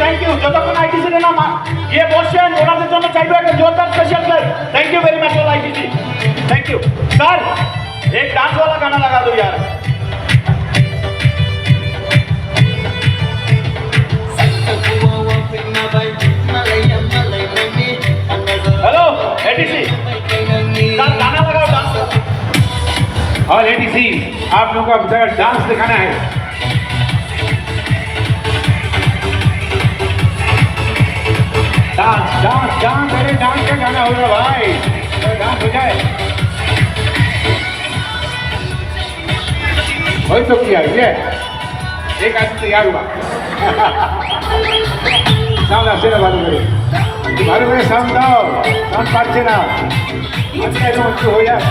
thank you যতক্ষণ ITC রে না গিয়ে বসছেন ওনাদের জন্য চাইবো একটা জোরদার special class thank you very much all ITC thank you sir एक डांस वाला गाना लगा दो यार हेलो एटीसी सर गाना लगाओ डांस और एटीसी आप लोगों को अब डांस दिखाना है डांस डांस डांस अरे डांस का गाना हो रहा भाई डांस हो जाए हो तो किया ये एक आदमी तैयार हुआ साउंड আসছে না ভালো করে ভালো করে সাউন্ড দাও সাউন্ড পাচ্ছে না আচ্ছা এরকম একটু হয়ে যায়